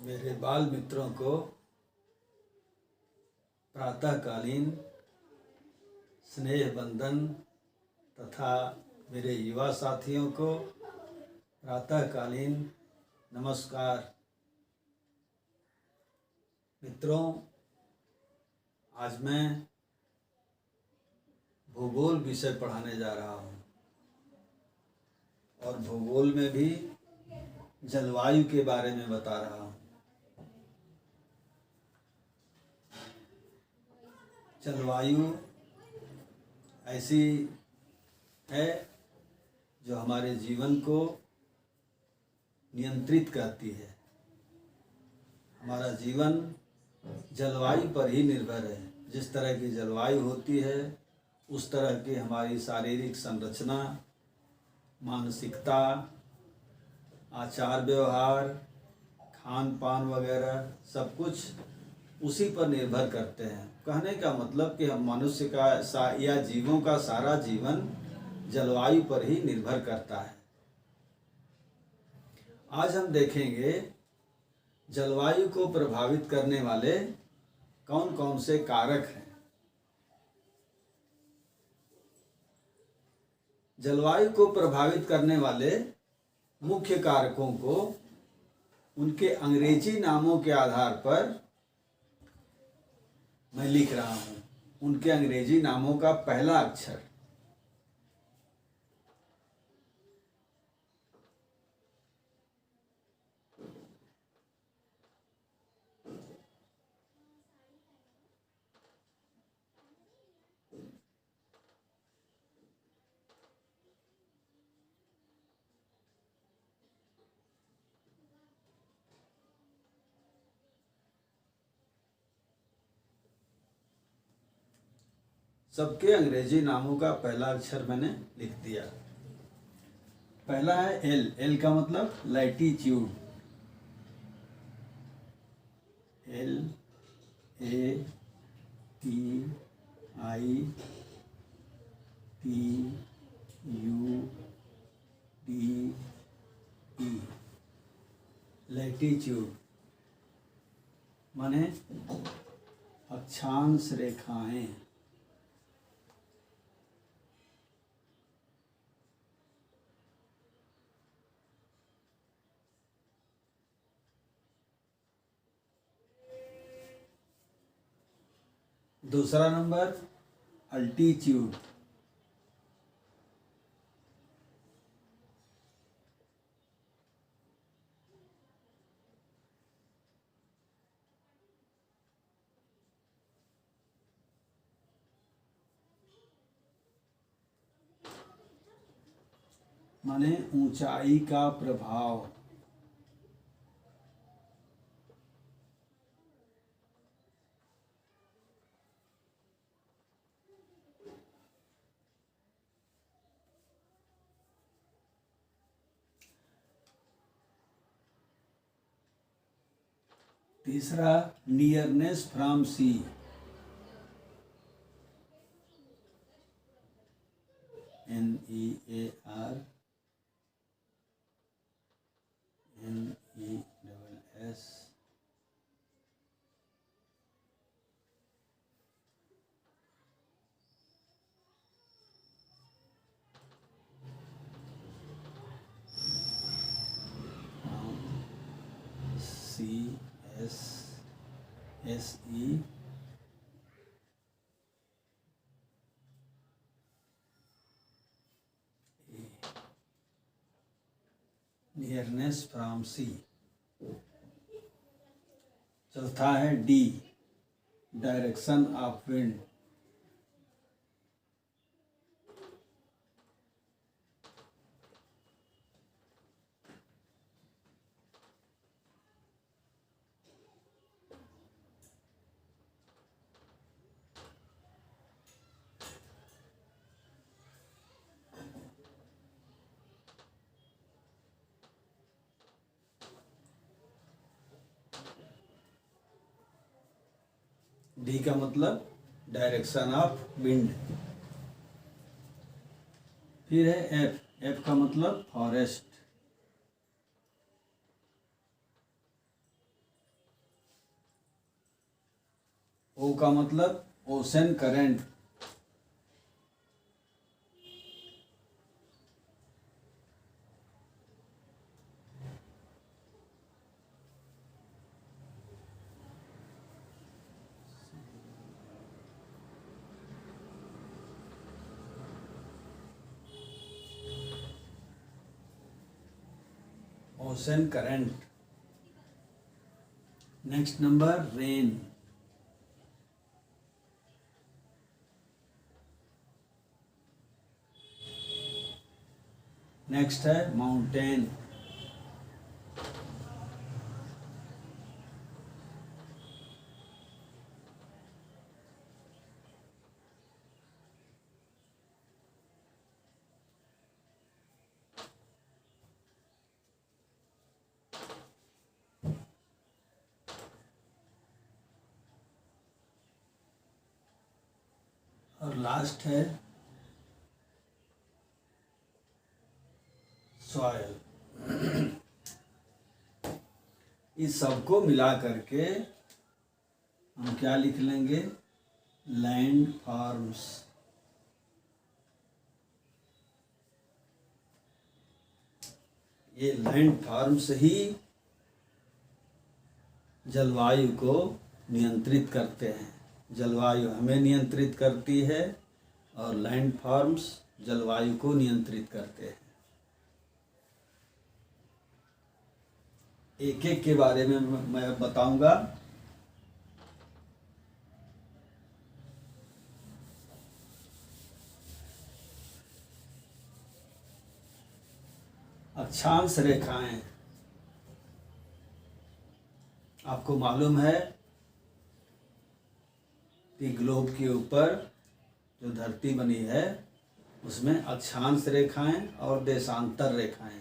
मेरे बाल मित्रों को प्रातःकालीन स्नेह बंदन तथा मेरे युवा साथियों को प्रातःकालीन नमस्कार। मित्रों, आज मैं भूगोल विषय पढ़ाने जा रहा हूँ और भूगोल में भी जलवायु के बारे में बता रहा हूँ। जलवायु ऐसी है जो हमारे जीवन को नियंत्रित करती है। हमारा जीवन जलवायु पर ही निर्भर है। जिस तरह की जलवायु होती है उस तरह की हमारी शारीरिक संरचना, मानसिकता, आचार व्यवहार, खान पान वगैरह सब कुछ उसी पर निर्भर करते हैं। कहने का मतलब कि हम मनुष्य का या जीवों का सारा जीवन जलवायु पर ही निर्भर करता है। आज हम देखेंगे जलवायु को प्रभावित करने वाले कौन कौन से कारक हैं। जलवायु को प्रभावित करने वाले मुख्य कारकों को उनके अंग्रेजी नामों के आधार पर मैं लिख रहा हूँ। उनके अंग्रेजी नामों का पहला अक्षर सबके अंग्रेजी नामों का पहला अक्षर मैंने लिख दिया। पहला है एल। एल का मतलब latitude. L A T I T U D E. Latitude माने अक्षांश रेखाएं। दूसरा नंबर अल्टीट्यूड। माने ऊंचाई का प्रभाव। तीसरा nearness from sea. NEAR NESS CSSE nearness from sea. चौथा है D, direction of wind. D का मतलब डायरेक्शन ऑफ विंड। फिर है एफ। एफ का मतलब फॉरेस्ट। ओ का मतलब ocean current. Ocean current. Next number rain. Next है माउंटेन। और लास्ट है सॉयल। इस सबको मिला करके हम क्या लिख लेंगे? Land forms. ये लैंड फॉर्म्स ही जलवायु को नियंत्रित करते हैं। जलवायु हमें नियंत्रित करती है और लैंड फॉर्म्स जलवायु को नियंत्रित करते हैं। एक एक के बारे में मैं बताऊंगा। अक्षांश रेखाएं, आपको मालूम है कि ग्लोब के ऊपर जो धरती बनी है उसमें अक्षांश रेखाएं और देशांतर रेखाएं।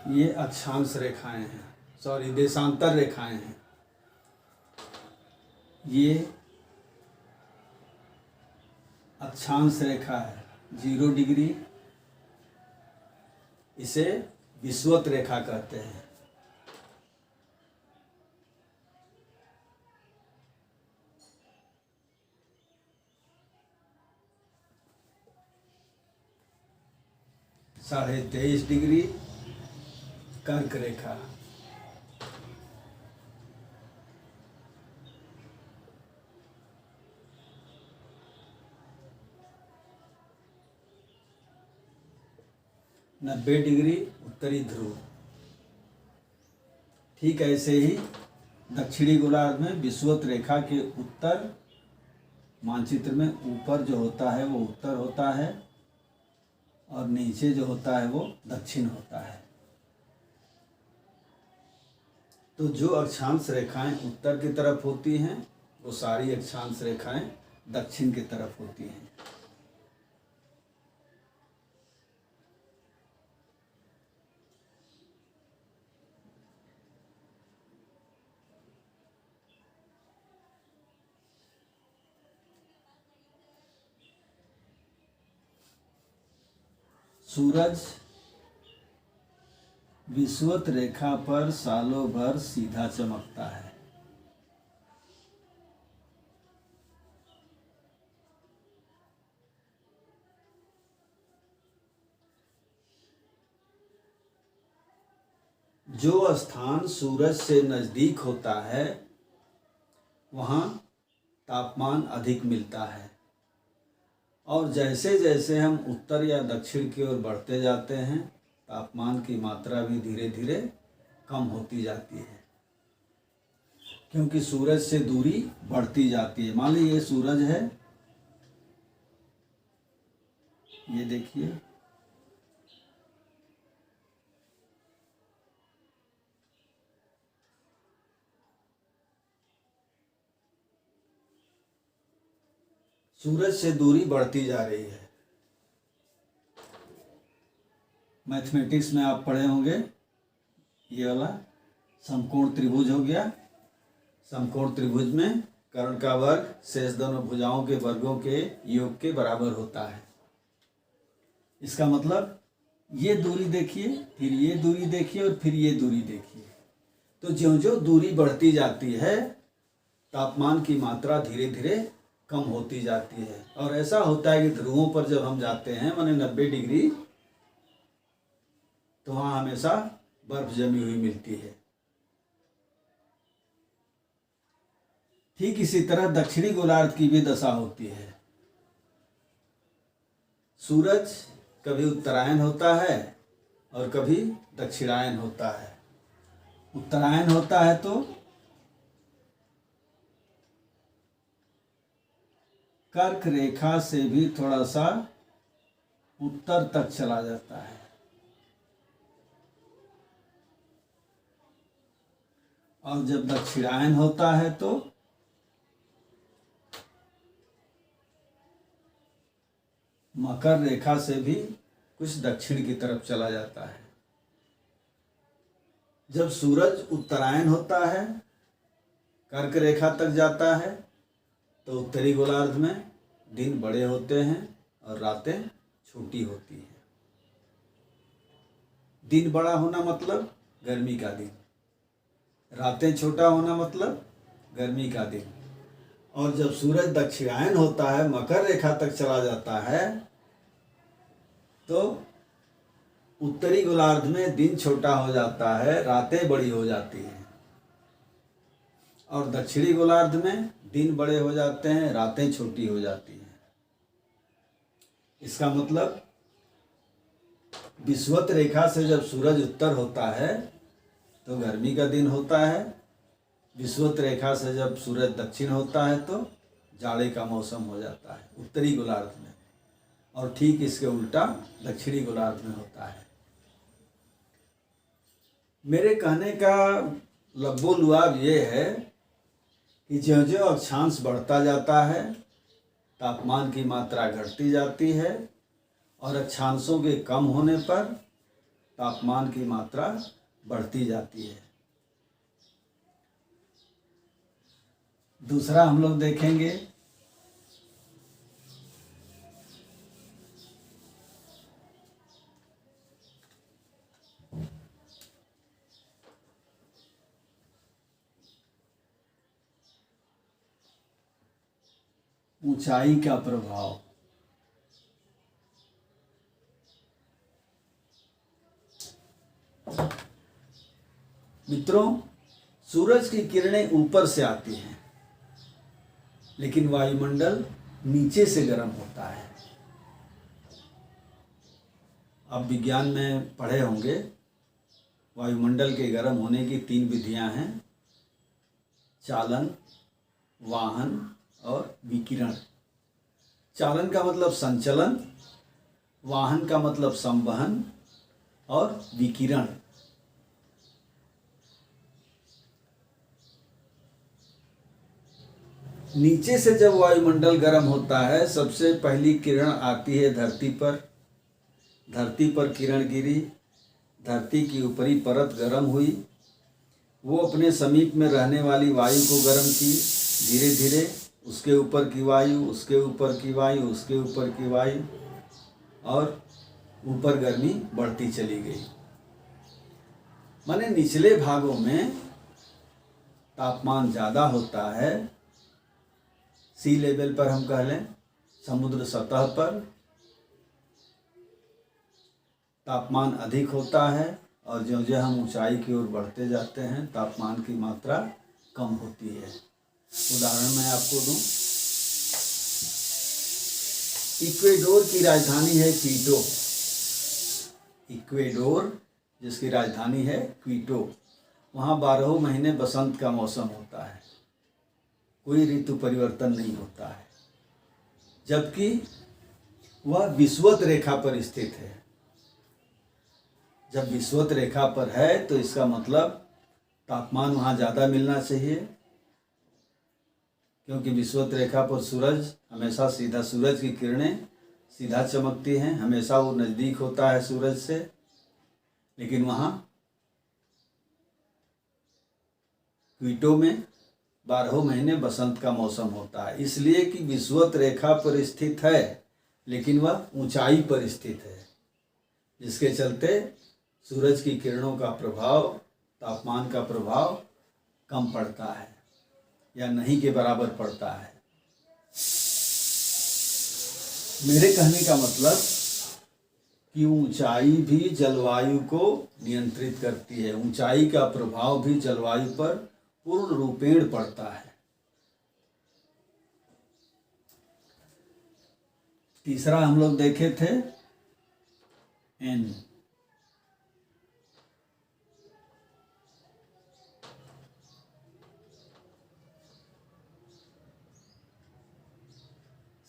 ये अक्षांश रेखाएं हैं, सॉरी देशांतर रेखाएं हैं। ये अक्षांश रेखा है 0 डिग्री, इसे विषुवत रेखा कहते हैं। साढ़े 23 डिग्री कर्क रेखा। नब्बे डिग्री उत्तरी ध्रुव। ठीक ऐसे ही दक्षिणी गोलार्ध में विषुवत रेखा के उत्तर मानचित्र में ऊपर जो होता है वो उत्तर होता है और नीचे जो होता है वो दक्षिण होता है। तो जो अक्षांश रेखाएं उत्तर की तरफ होती हैं वो सारी अक्षांश रेखाएं दक्षिण की तरफ होती हैं। सूरज विषुवत रेखा पर सालों भर सीधा चमकता है। जो स्थान सूरज से नजदीक होता है वहाँ तापमान अधिक मिलता है और जैसे जैसे हम उत्तर या दक्षिण की ओर बढ़ते जाते हैं तापमान की मात्रा भी धीरे धीरे कम होती जाती है, क्योंकि सूरज से दूरी बढ़ती जाती है। मान लीजिए ये सूरज है, ये देखिए, सूरज से दूरी बढ़ती जा रही है। मैथमेटिक्स में आप पढ़े होंगे, ये वाला समकोण त्रिभुज हो गया। समकोण त्रिभुज में कर्ण का वर्ग शेष दोनों भुजाओं के वर्गों के योग के बराबर होता है। इसका मतलब ये दूरी देखिए, फिर ये दूरी देखिए और फिर ये दूरी देखिए। तो ज्यों ज्यों दूरी बढ़ती जाती है तापमान की मात्रा धीरे धीरे कम होती जाती है। और ऐसा होता है कि ध्रुवों पर जब हम जाते हैं माने 90 डिग्री, तो वहाँ हमेशा बर्फ जमी हुई मिलती है। ठीक इसी तरह दक्षिणी गोलार्ध की भी दशा होती है। सूरज कभी उत्तरायण होता है और कभी दक्षिणायन होता है। उत्तरायण होता है तो कर्क रेखा से भी थोड़ा सा उत्तर तक चला जाता है, और जब दक्षिणायन होता है तो मकर रेखा से भी कुछ दक्षिण की तरफ चला जाता है। जब सूरज उत्तरायण होता है, कर्क रेखा तक जाता है, तो उत्तरी गोलार्ध में दिन बड़े होते हैं और रातें छोटी होती हैं। दिन बड़ा होना मतलब गर्मी का दिन, रातें छोटा होना मतलब गर्मी का दिन। और जब सूरज दक्षिणायन होता है, मकर रेखा तक चला जाता है, तो उत्तरी गोलार्ध में दिन छोटा हो जाता है, रातें बड़ी हो जाती हैं। और दक्षिणी गोलार्ध में दिन बड़े हो जाते हैं, रातें छोटी हो जाती हैं। इसका मतलब विषुवत रेखा से जब सूरज उत्तर होता है तो गर्मी का दिन होता है। विषुवत रेखा से जब सूरज दक्षिण होता है तो जाड़े का मौसम हो जाता है उत्तरी गोलार्ध में। और ठीक इसके उल्टा दक्षिणी गोलार्ध में होता है। मेरे कहने का लब्बो-लुआब ये है कि ज्यों ज्यों अक्षांश बढ़ता जाता है तापमान की मात्रा घटती जाती है, और अक्षांशों के कम होने पर तापमान की मात्रा बढ़ती जाती है। दूसरा हम लोग देखेंगे ऊंचाई का प्रभाव। मित्रों, सूरज की किरणें ऊपर से आती हैं, लेकिन वायुमंडल नीचे से गर्म होता है। आप विज्ञान में पढ़े होंगे, वायुमंडल के गर्म होने की 3 विधियां हैं: चालन, वाहन और विकिरण। चालन का मतलब संचलन, वाहन का मतलब संवहन, और विकिरण। नीचे से जब वायुमंडल गर्म होता है, सबसे पहली किरण आती है धरती पर। धरती पर किरण गिरी, धरती की ऊपरी परत गर्म हुई, वो अपने समीप में रहने वाली वायु को गर्म की। धीरे धीरे उसके ऊपर की वायु, उसके ऊपर की वायु, उसके ऊपर की वायु, और ऊपर गर्मी बढ़ती चली गई। माने निचले भागों में तापमान ज़्यादा होता है। सी लेवल पर हम कह लें, समुद्र सतह पर तापमान अधिक होता है, और ज्यों ज्यों हम ऊंचाई की ओर बढ़ते जाते हैं तापमान की मात्रा कम होती है। उदाहरण मैं आपको दूं, इक्वेडोर की राजधानी है क्वीटो। इक्वेडोर जिसकी राजधानी है क्वीटो, वहाँ 12 महीने बसंत का मौसम होता है, कोई ऋतु परिवर्तन नहीं होता है, जबकि वह विषुवत रेखा पर स्थित है। जब विषुवत रेखा पर है तो इसका मतलब तापमान वहाँ ज़्यादा मिलना चाहिए, क्योंकि विषुवत रेखा पर सूरज हमेशा सीधा, सूरज की किरणें सीधा चमकती हैं, हमेशा वो नज़दीक होता है सूरज से। लेकिन वहाँ क्वीटो में 12 महीने बसंत का मौसम होता है, इसलिए कि विषुवत रेखा पर स्थित है लेकिन वह ऊंचाई पर स्थित है, जिसके चलते सूरज की किरणों का प्रभाव, तापमान का प्रभाव कम पड़ता है या नहीं के बराबर पड़ता है। मेरे कहने का मतलब कि ऊंचाई भी जलवायु को नियंत्रित करती है, ऊंचाई का प्रभाव भी जलवायु पर पूर्ण रूपेण पड़ता है। तीसरा हम लोग देखे थे एन,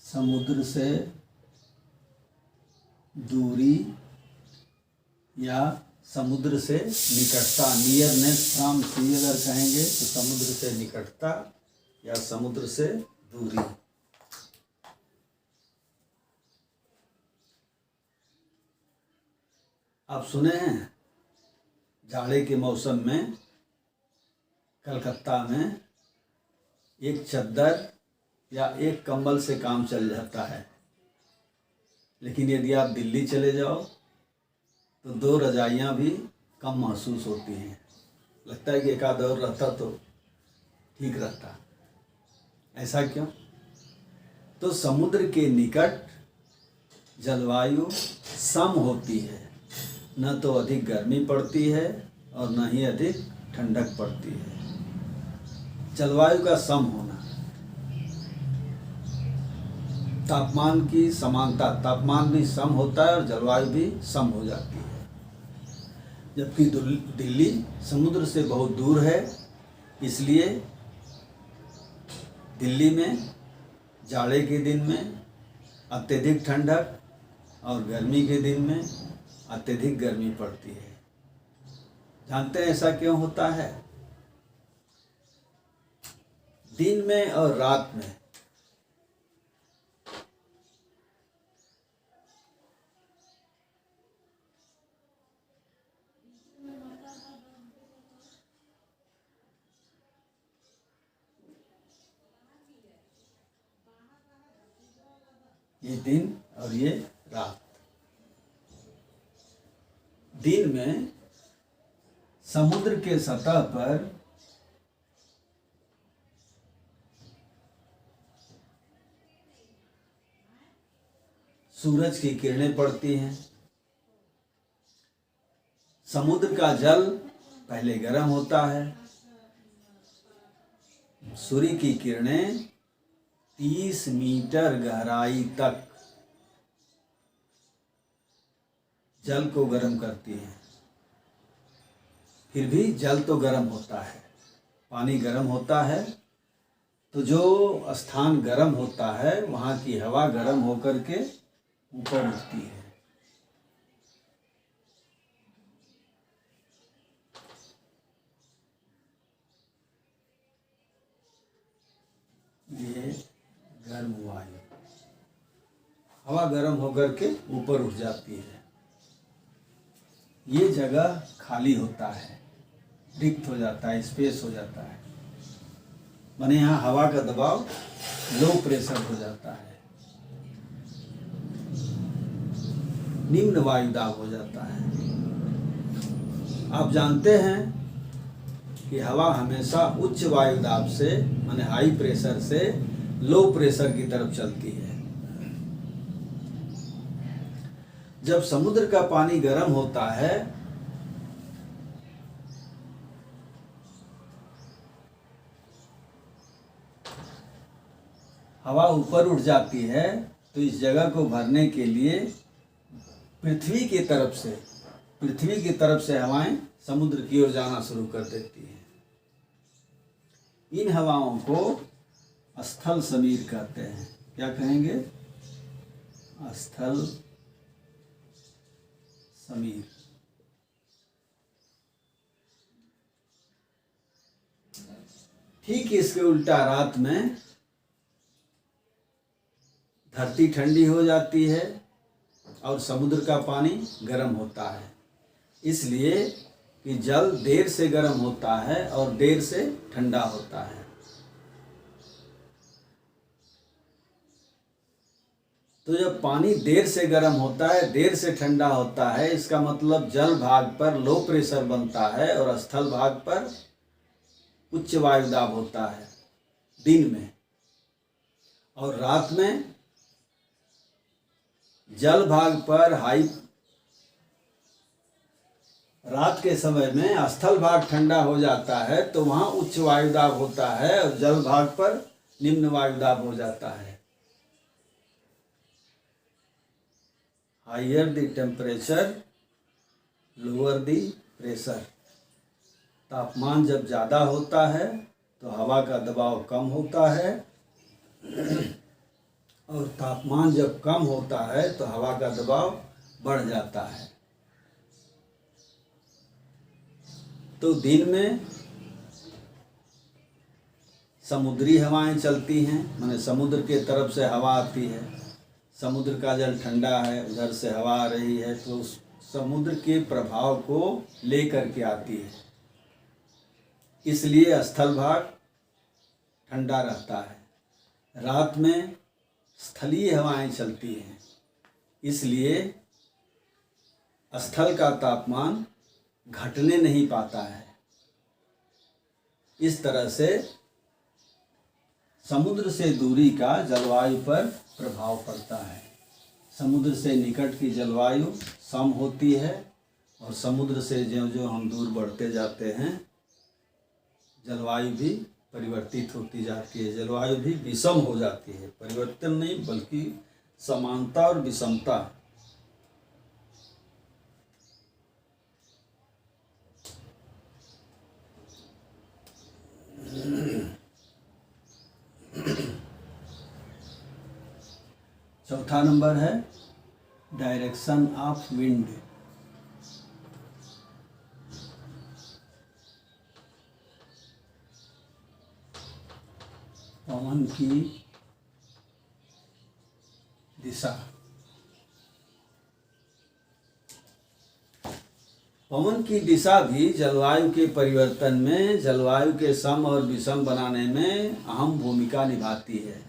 समुद्र से दूरी या समुद्र से निकटता, नियरनेस फ्रॉम सी अगर कहेंगे तो समुद्र से निकटता या समुद्र से दूरी। आप सुने हैं जाड़े के मौसम में कलकत्ता में एक चद्दर या एक कंबल से काम चल जाता है, लेकिन यदि आप दिल्ली चले जाओ तो 2 रजाइयाँ भी कम महसूस होती हैं। लगता है कि एक आध और रहता तो ठीक रहता। ऐसा क्यों? तो समुद्र के निकट जलवायु सम होती है, न तो अधिक गर्मी पड़ती है और न ही अधिक ठंडक पड़ती है। जलवायु का सम होना, तापमान की समानता, तापमान भी सम होता है और जलवायु भी सम हो जाती है। जबकि दिल्ली समुद्र से बहुत दूर है, इसलिए दिल्ली में जाड़े के दिन में अत्यधिक ठंडक और गर्मी के दिन में अत्यधिक गर्मी पड़ती है। जानते हैं ऐसा क्यों होता है? दिन में और रात में ये दिन और ये रात। दिन में समुद्र के सतह पर सूरज की किरणें पड़ती हैं। समुद्र का जल पहले गर्म होता है, सूर्य की किरणें 30 मीटर गहराई तक जल को गर्म करती हैं। फिर भी जल तो गर्म होता है, पानी गर्म होता है, तो जो स्थान गर्म होता है वहाँ की हवा गर्म होकर के ऊपर उठती है। ये गर्म वायु, हवा गर्म होकर के ऊपर उठ जाती है। ये जगह खाली होता है, रिक्त हो जाता है, स्पेस हो जाता है, माने यहाँ हवा का दबाव लो प्रेशर हो जाता है, निम्न वायुदाब हो जाता है। आप जानते हैं कि हवा हमेशा उच्च वायुदाब से माने हाई प्रेशर से लो प्रेशर की तरफ चलती है। जब समुद्र का पानी गर्म होता है हवा ऊपर उठ जाती है, तो इस जगह को भरने के लिए पृथ्वी की तरफ से हवाएं समुद्र की ओर जाना शुरू कर देती हैं। इन हवाओं को स्थल समीर कहते हैं। क्या कहेंगे? स्थल समीर। ठीक इसके उल्टा रात में धरती ठंडी हो जाती है और समुद्र का पानी गर्म होता है। इसलिए कि जल देर से गर्म होता है और देर से ठंडा होता है। तो जब पानी देर से गर्म होता है, देर से ठंडा होता है, इसका मतलब जल भाग पर लो प्रेशर बनता है और स्थल भाग पर उच्च वायुदाब होता है दिन में। और रात में जल भाग पर रात के समय में स्थल भाग ठंडा हो जाता है तो वहाँ उच्च वायुदाब होता है और जल भाग पर निम्न वायुदाब हो जाता है। Higher the temperature lower the pressure. तापमान जब ज़्यादा होता है तो हवा का दबाव कम होता है और तापमान जब कम होता है तो हवा का दबाव बढ़ जाता है। तो दिन में समुद्री हवाएं चलती हैं, माने समुद्र के तरफ से हवा आती है। समुद्र का जल ठंडा है, उधर से हवा आ रही है तो उस समुद्र के प्रभाव को लेकर के आती है। इसलिए स्थल भाग ठंडा रहता है। रात में स्थलीय हवाएं चलती हैं, इसलिए स्थल का तापमान घटने नहीं पाता है। इस तरह से समुद्र से दूरी का जलवायु पर प्रभाव पड़ता है। समुद्र से निकट की जलवायु सम होती है और समुद्र से जो हम दूर बढ़ते जाते हैं जलवायु भी परिवर्तित होती जाती है, जलवायु भी विषम हो जाती है। परिवर्तन नहीं बल्कि समानता और विषमता। चौथा नंबर है डायरेक्शन ऑफ विंड। पवन की दिशा। पवन की दिशा भी जलवायु के परिवर्तन में, जलवायु के सम और विषम बनाने में अहम भूमिका निभाती है।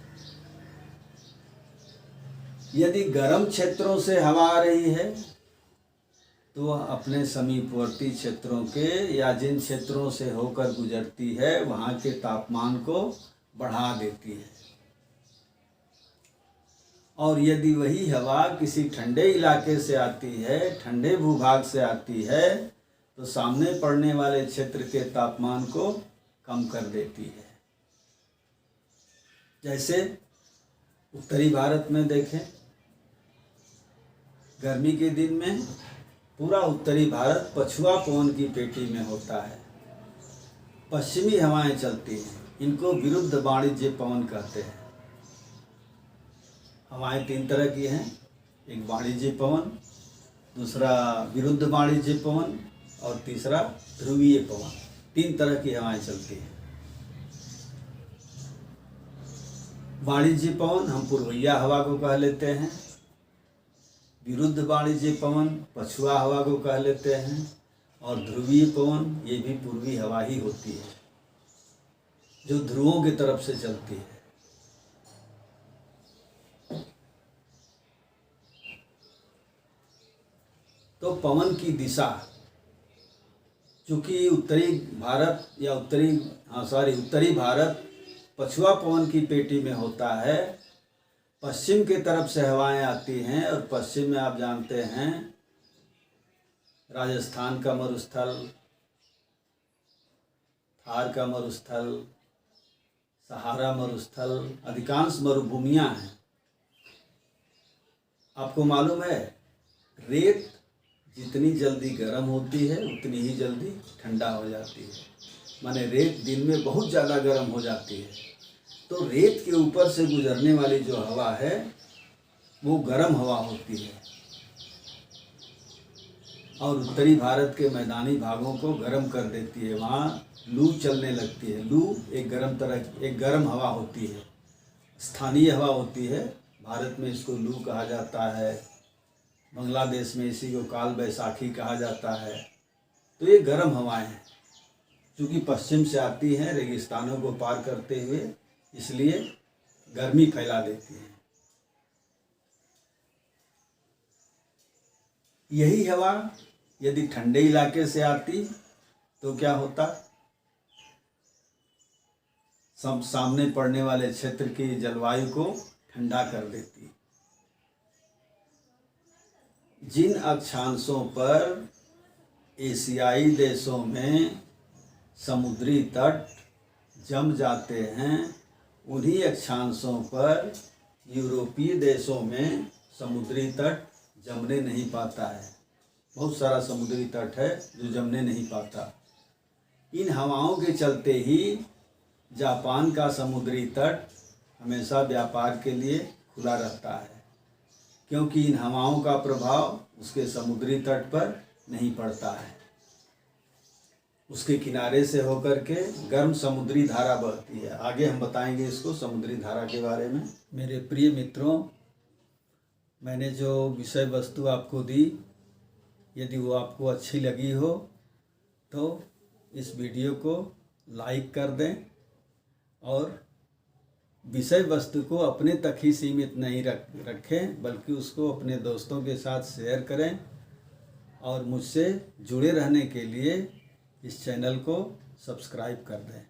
यदि गर्म क्षेत्रों से हवा आ रही है तो वह अपने समीपवर्ती क्षेत्रों के या जिन क्षेत्रों से होकर गुजरती है वहाँ के तापमान को बढ़ा देती है। और यदि वही हवा किसी ठंडे इलाके से आती है, ठंडे भूभाग से आती है, तो सामने पड़ने वाले क्षेत्र के तापमान को कम कर देती है। जैसे उत्तरी भारत में देखें, गर्मी के दिन में पूरा उत्तरी भारत पछुआ पवन की पेटी में होता है। पश्चिमी हवाएं चलती हैं, इनको विरुद्ध वाणिज्य पवन कहते हैं। हवाएं तीन तरह की हैं, एक वाणिज्य पवन, दूसरा विरुद्ध वाणिज्य पवन और तीसरा ध्रुवीय पवन। तीन तरह की हवाएं चलती हैं। वाणिज्य पवन हम पूर्वैया हवा को कह लेते हैं, विरुद्ध वाणिज्य पवन पछुआ हवा को कह लेते हैं और ध्रुवीय पवन ये भी पूर्वी हवा ही होती है जो ध्रुवों की तरफ से चलती है। तो पवन की दिशा, चूँकि उत्तरी भारत पछुआ पवन की पेटी में होता है, पश्चिम की तरफ से हवाएं आती हैं और पश्चिम में आप जानते हैं राजस्थान का मरुस्थल, थार का मरुस्थल, सहारा मरुस्थल, अधिकांश मरुभूमियां हैं। आपको मालूम है रेत जितनी जल्दी गर्म होती है उतनी ही जल्दी ठंडा हो जाती है। माने रेत दिन में बहुत ज़्यादा गर्म हो जाती है तो रेत के ऊपर से गुजरने वाली जो हवा है वो गर्म हवा होती है और उत्तरी भारत के मैदानी भागों को गर्म कर देती है। वहाँ लू चलने लगती है। लू एक गर्म हवा होती है, स्थानीय हवा होती है, भारत में इसको लू कहा जाता है, बांग्लादेश में इसी को काल बैसाखी कहा जाता है। तो ये गर्म हवाएं हैं, क्योंकि पश्चिम से आती हैं रेगिस्तानों को पार करते हुए, इसलिए गर्मी फैला देती हैं। यही हवा यदि ठंडे इलाके से आती तो क्या होता? सब सामने पड़ने वाले क्षेत्र की जलवायु को ठंडा कर देती। जिन अक्षांशों पर एशियाई देशों में समुद्री तट जम जाते हैं, उन्हीं अक्षांशों पर यूरोपीय देशों में समुद्री तट जमने नहीं पाता है। बहुत सारा समुद्री तट है जो जमने नहीं पाता। इन हवाओं के चलते ही जापान का समुद्री तट हमेशा व्यापार के लिए खुला रहता है, क्योंकि इन हवाओं का प्रभाव उसके समुद्री तट पर नहीं पड़ता है। उसके किनारे से होकर के गर्म समुद्री धारा बहती है। आगे हम बताएंगे इसको, समुद्री धारा के बारे में। मेरे प्रिय मित्रों, मैंने जो विषय वस्तु आपको दी, यदि वो आपको अच्छी लगी हो तो इस वीडियो को लाइक कर दें और विषय वस्तु को अपने तक ही सीमित नहीं रखें, बल्कि उसको अपने दोस्तों के साथ शेयर करें। और मुझसे जुड़े रहने के लिए इस चैनल को सब्सक्राइब कर दें।